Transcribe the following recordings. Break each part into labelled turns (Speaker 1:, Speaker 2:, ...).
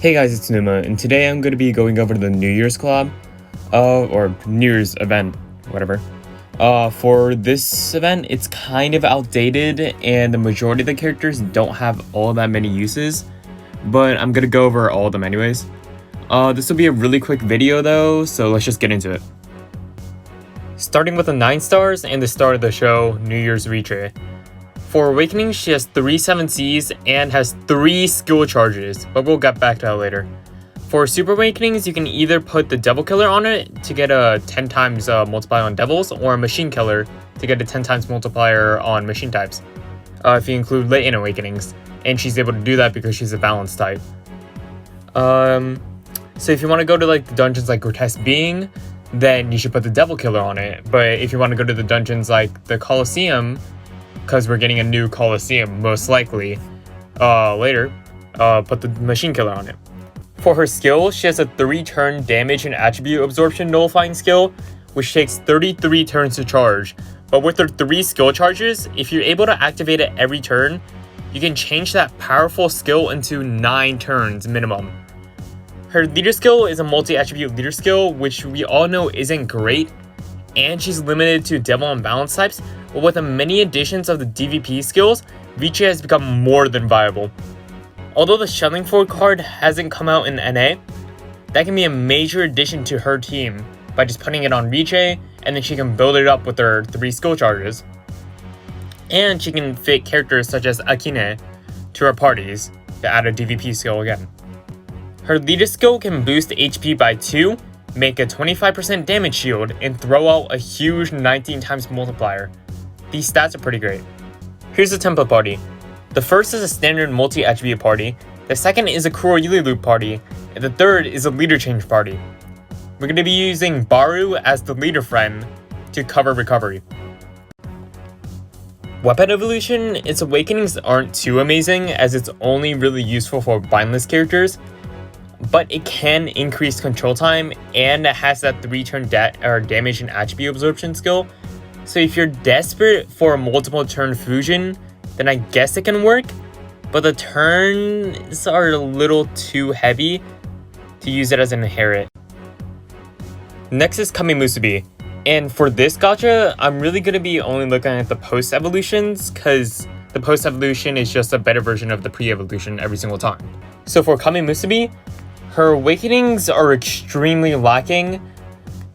Speaker 1: Hey guys, it's Numa, and today I'm going to be going over the New Year's collab, or New Year's event, whatever. For this event, it's kind of outdated, and the majority of the characters don't have all that many uses, but I'm going to go over all of them anyways. This will be a really quick video though, so let's just get into it. Starting with the 9 stars and the start of the show, New Year's Riche. For Awakening, she has 3 7Cs and has 3 skill charges, but we'll get back to that later. For Super Awakenings, you can either put the Devil Killer on it to get a 10 times multiplier on Devils, or a Machine Killer to get a 10 times multiplier on Machine types, if you include Latent Awakenings, and she's able to do that because she's a Balance type. So if you want to go to like the dungeons like Grotesque Being, then you should put the Devil Killer on it, but if you want to go to the dungeons like the Colosseum, because we're getting a new Colosseum most likely later, put the Machine Killer on it. For her skill, she has a 3-turn damage and attribute absorption nullifying skill, which takes 33 turns to charge. But with her 3 skill charges, if you're able to activate it every turn, you can change that powerful skill into 9 turns minimum. Her leader skill is a multi-attribute leader skill, which we all know isn't great, and she's limited to Devil and Balance types, but with the many additions of the DVP skills, Riche has become more than viable. Although the Shelling Forward card hasn't come out in NA, that can be a major addition to her team by just putting it on Riche, and then she can build it up with her 3 skill charges. And she can fit characters such as Akine to her parties to add a DVP skill again. Her leader skill can boost HP by 2, make a 25% damage shield, and throw out a huge 19 times multiplier. These stats are pretty great. Here's the template party. The first is a standard multi-attribute party, the second is a Kuro Yuli Loop party, and the third is a leader change party. We're going to be using Baru as the leader friend to cover recovery. Weapon evolution, its awakenings aren't too amazing as it's only really useful for bindless characters, but it can increase control time and it has that 3-turn damage and attribute absorption skill. So if you're desperate for a multiple turn fusion, then I guess it can work, but the turns are a little too heavy to use it as an inherit. Next is Kami Musubi, and for this gacha, I'm really going to be only looking at the post evolutions because the post evolution is just a better version of the pre-evolution every single time. So for Kami Musubi, her awakenings are extremely lacking,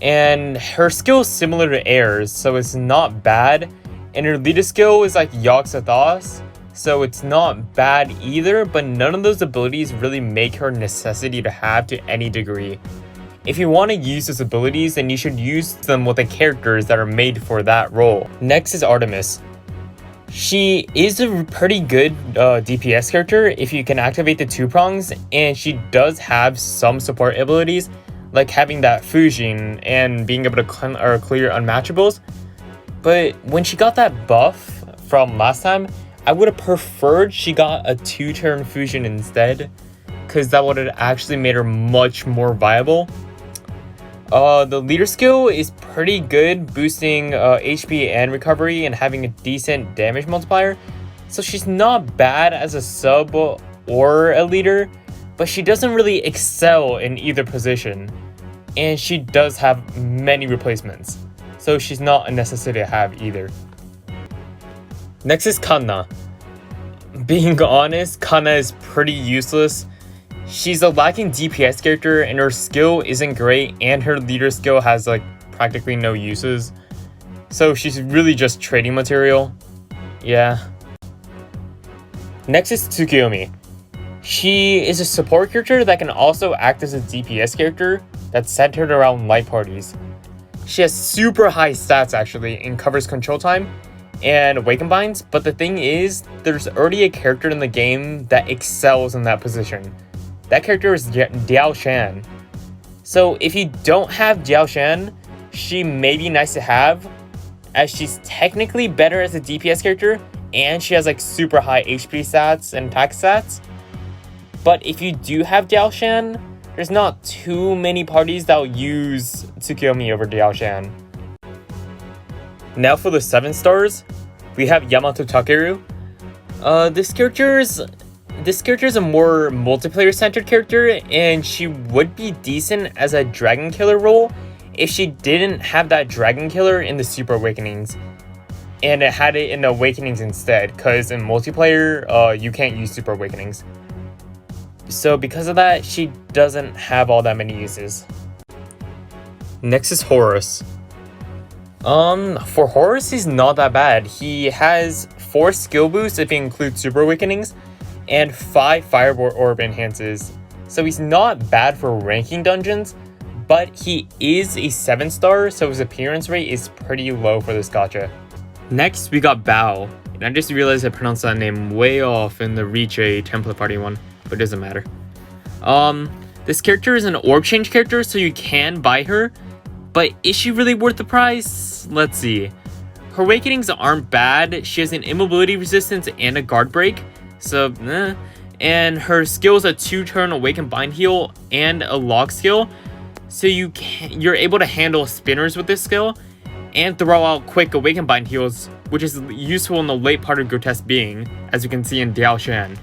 Speaker 1: and her skill is similar to Air's, so it's not bad, and her leader skill is like Yogg-Sothoth, so it's not bad either, but none of those abilities really make her a necessity to have to any degree. If you want to use those abilities, then you should use them with the characters that are made for that role. Next is Artemis. She is a pretty good DPS character if you can activate the 2 prongs, and she does have some support abilities, like having that fusion and being able to clear unmatchables. But when she got that buff from last time, I would have preferred she got a 2-turn fusion instead, because that would have actually made her much more viable. The leader skill is pretty good, boosting HP and recovery and having a decent damage multiplier. So she's not bad as a sub or a leader, but she doesn't really excel in either position. And she does have many replacements, so she's not a necessity to have either. Next is Kanna. Being honest, Kanna is pretty useless. She's a lacking DPS character and her skill isn't great, and her leader skill has like practically no uses. So she's really just trading material. Yeah. Next is Tsukiyomi. She is a support character that can also act as a DPS character that's centered around light parties. She has super high stats actually and covers control time and awaken binds, but the thing is, there's already a character in the game that excels in that position. That character is Diao Shan. So if you don't have Diao Shan, she may be nice to have, as she's technically better as a DPS character, and she has like super high HP stats and attack stats. But if you do have Diao Shan, there's not too many parties that will use Tsukiyomi over Diao Shan. Now for the 7 stars, we have Yamato Takeru. This character is this character is a more multiplayer-centered character, and she would be decent as a Dragon Killer role if she didn't have that Dragon Killer in the Super Awakenings, and it had it in the Awakenings instead, because in multiplayer, you can't use Super Awakenings. So because of that, she doesn't have all that many uses. Next is Horus. For Horus, he's not that bad. He has 4 skill boosts if you include Super Awakenings, and 5 Fire Orb enhances. So he's not bad for ranking dungeons, but he is a 7-star, so his appearance rate is pretty low for this gacha. Next, we got Bao, and I just realized I pronounced that name way off in the Reach A template party one, but it doesn't matter. This character is an orb change character, so you can buy her, but is she really worth the price? Let's see. Her awakenings aren't bad. She has an immobility resistance and a guard break, so and her skill is a 2-turn awaken bind heal and a log skill, so you're able to handle spinners with this skill and throw out quick awaken bind heals, which is useful in the late part of Grotesque Being, as you can see in Diao Shan.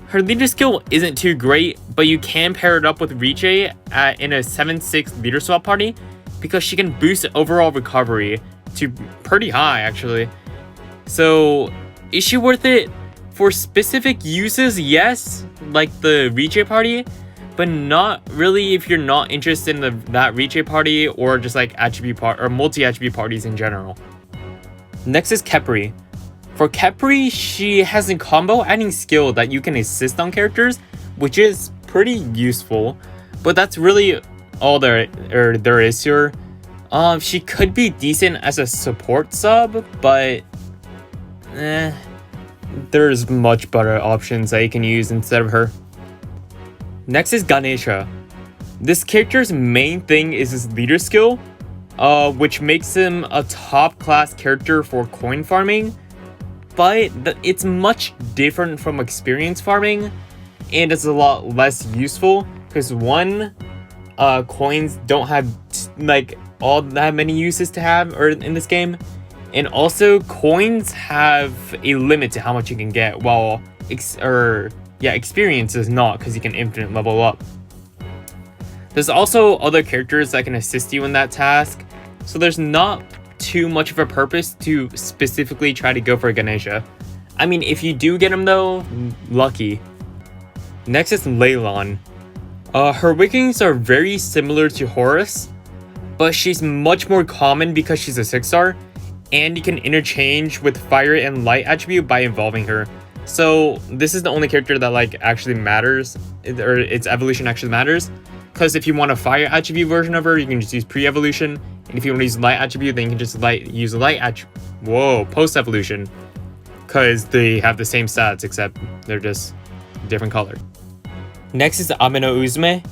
Speaker 1: Her leader skill isn't too great, but you can pair it up with Reach A in a 7-6 leader swap party, because she can boost overall recovery to pretty high actually. So is she worth it? For specific uses, yes, like the Reach A party, but not really if you're not interested in that Reach A party or just like attribute or multi-attribute parties in general. Next is Khepri. For Khepri, she has a combo adding skill that you can assist on characters, which is pretty useful, but that's really all there is to her. She could be decent as a support sub, but there's much better options that you can use instead of her. Next is Ganesha. This character's main thing is his leader skill, which makes him a top class character for coin farming, but it's much different from experience farming, and it's a lot less useful because one, coins don't have like all that many uses to have or in this game, and also coins have a limit to how much you can get, while experience is not, because you can infinite level up. There's also other characters that can assist you in that task, so there's not too much of a purpose to specifically try to go for Ganesha. I mean, if you do get him though, lucky. Next is Leylon. Her awakenings are very similar to Horus, but she's much more common because she's a 6-star, and you can interchange with fire and light attribute by involving her. So this is the only character that like actually matters, or its evolution actually matters, because if you want a fire attribute version of her, you can just use pre-evolution, and if you want to use light attribute, then you can just use a light attribute. Post-evolution, because they have the same stats except they're just different color. Next is Amino Uzume.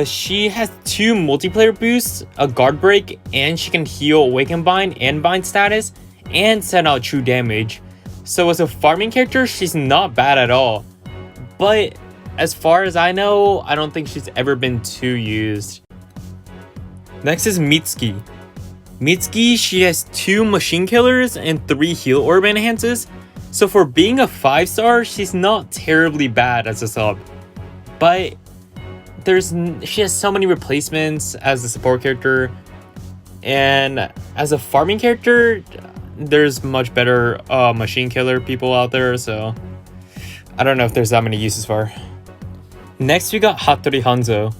Speaker 1: She has 2 multiplayer boosts, a guard break, and she can heal awaken bind and bind status and send out true damage. So as a farming character, she's not bad at all. But as far as I know, I don't think she's ever been too used. Next is Mitsuki. Mitsuki, she has 2 machine killers and 3 heal orb enhances. So for being a 5-star, she's not terribly bad as a sub. But she has so many replacements as a support character, and as a farming character, there's much better machine killer people out there, so I don't know if there's that many uses for her. Next, we got Hattori Hanzo.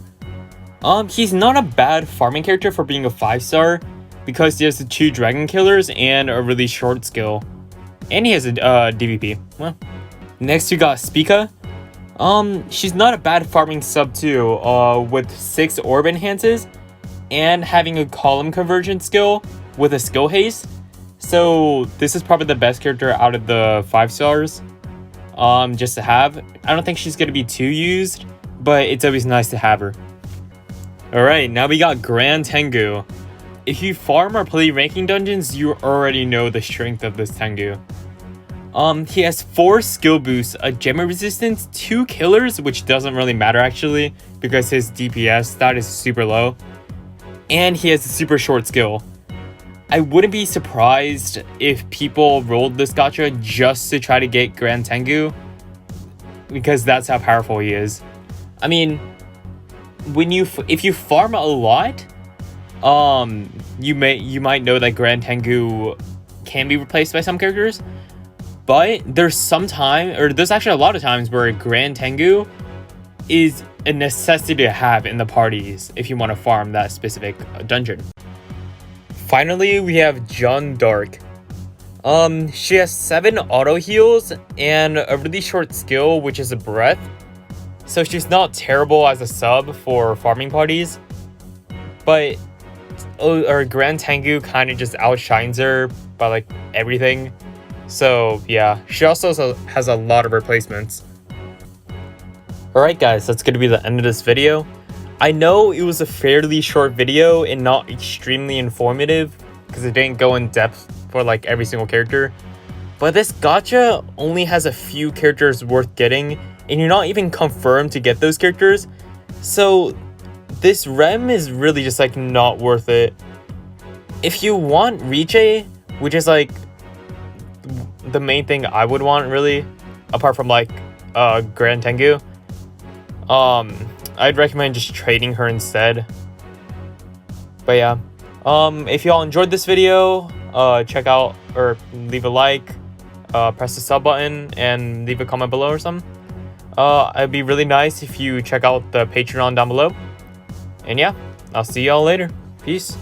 Speaker 1: He's not a bad farming character for being a 5-star, because he has the 2 dragon killers and a really short skill, and he has a DVP. Well, next we got Spica. She's not a bad farming sub too, with 6 orb enhances and having a column conversion skill with a skill haste. So this is probably the best character out of the 5-stars, just to have. I don't think she's gonna be too used, but it's always nice to have her. Alright, now we got Grand Tengu. If you farm or play ranking dungeons, you already know the strength of this Tengu. He has 4 skill boosts, a gemma resistance, 2 killers, which doesn't really matter actually, because his DPS stat is super low, and he has a super short skill. I wouldn't be surprised if people rolled this gacha just to try to get Grand Tengu, because that's how powerful he is. I mean, if you farm a lot, you might know that Grand Tengu can be replaced by some characters, but there's actually a lot of times where Grand Tengu is a necessity to have in the parties if you want to farm that specific dungeon. Finally, we have Jeanne d'Arc. She has 7 auto heals and a really short skill, which is a breath. So she's not terrible as a sub for farming parties, but our Grand Tengu kind of just outshines her by like everything. So yeah, she also has a lot of replacements. Alright guys, that's going to be the end of this video. I know it was a fairly short video and not extremely informative because it didn't go in depth for like every single character, but this gacha only has a few characters worth getting and you're not even confirmed to get those characters, so this rem is really just like not worth it. If you want Riche, which is like the main thing I would want really, apart from like Grand Tengu, I'd recommend just trading her instead. But yeah, if y'all enjoyed this video, check out or leave a like, press the sub button, and leave a comment below or something. It'd be really nice if you check out the Patreon down below. And yeah, I'll see y'all later. Peace.